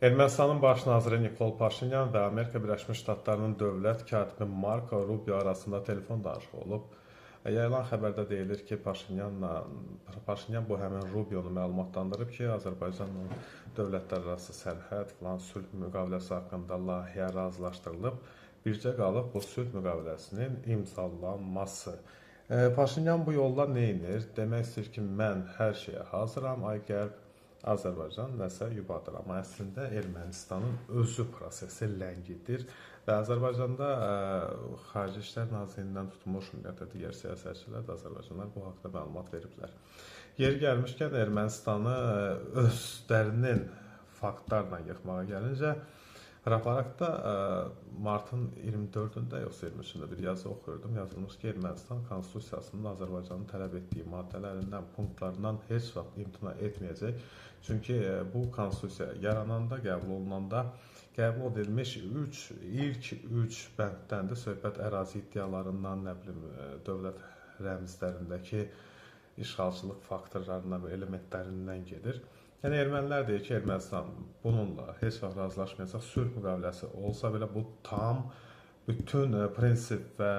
Ermənistanın baş naziri Nikol Paşinyan və Amerika Birləşmiş Ştatlarının dövlət katibi Marko Rubio arasında telefon danışığı olub. Yayılan xəbərdə deyilir ki, Paşinyan bu həmin Rubionu məlumatlandırıb ki, Azərbaycanla dövlətlərarası sərhəd filan sülh müqaviləsi haqqında layihə razılaşdırılıb. Bircə qalıb bu sülh müqaviləsinin imzalanması. Paşinyan bu yolla nə edir? Demək istəyir ki, mən hər şeyə hazıram, ay qərb Azərbaycan nəsə yubadır. Amma əslində Ermənistanın özü prosesi ləngidir və Azərbaycanda Xarici İşlər Nazirliyindən tutmuş ümumiyyətlə digər siyasətçilər də Azərbaycanlar bu haqda məlumat veriblər. Yeri gəlmişkən Ermənistanı özlərinin faktlarla yıxmağa gəlincə, Raparakda martın 24-də yoxsa 23-də bir yazı oxuyordum. Yazılmış ki, Ermənistan konstitusiyasının Azərbaycanın tələb etdiyi maddələrindən, punktlarından heç vaxt imtina etməyəcək. Çünki bu konstitusiya yarananda, qəbul olunanda qəbul edilmiş ilk 3 bənddən də söhbət ərazi iddialarından, nə bilim, dövlət rəmzlərindəki işğalçılıq faktorlarından və elementlərindən gedir. Yəni ermənilər deyir ki, Ermənistan bununla heç vaxt razılaşmayacaq. Sülh müqaviləsi olsa belə bu tam bütün prinsip və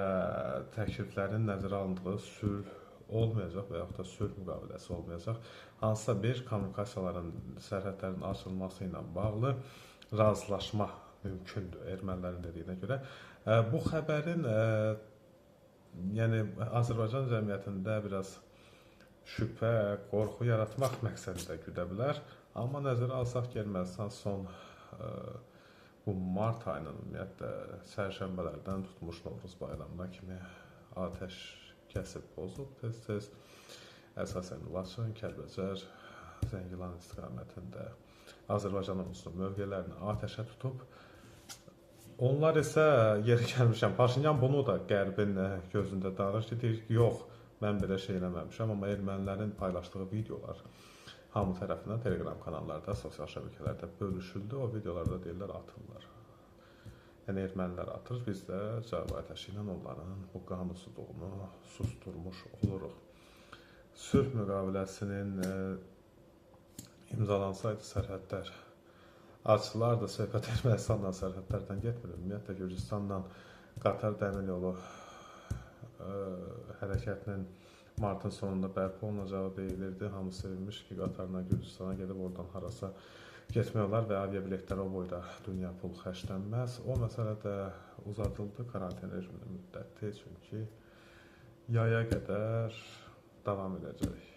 təkliflərin nəzərə alındığı sülh olmayacaq və yaxud da sülh müqaviləsi olmayacaq. Hansısa bir kommunikasiyaların, sərhədlərin açılması ilə bağlı razılaşma mümkündür ermənilərin dediyinə görə. Bu xəbərin yəni Azərbaycan cəmiyyətində biraz şübhə, qorxu yaratmaq məqsədində güdə bilər. Amma nəzərə alsaq ki, Ermənistan son bu mart ayının ümumiyyətlə sərşənbələrdən tutmuş Novruz bayramına kimi atəş kəsib pozub tez-tez. Əsasən Laçın, Kəlbəcər, Zəngilan istiqamətində Azərbaycanın uzun mövqelərini atəşə tutub. Onlar isə yeri gəlmişəm, Paşinyan bunu da Qərbin gözündə danışır, deyir, yox, mən belə şey eləməmişəm, amma ermənilərin paylaşdığı videolar hamı tərəfindən Telegram kanallarda, sosial şəbəkələrdə bölüşüldü. O videolarda deyirlər, atırlar. Yəni ermənilər atır, biz də cavab atəşi ilə onların bu qanunsuzluğunu susturmuş oluruq. Sülh müqaviləsinin imzalansaydı sərhədlər açılardı, söhbət Ermənistanla sərhədlərdən getmir. Ümumiyyətlə Gürcüstanla Qatar dəmir yolu hərəkətinin martın sonunda bərpa olunacağı deyilirdi. Hamı sevinmiş ki, Qatarla Gürcüstana gedib oradan harasa getmək olar və aviabiletlər o boyda dünya pul xərclənməz. O məsələ də uzadıldı karantin rejiminin müddəti, çünki yaya qədər davam edəcək.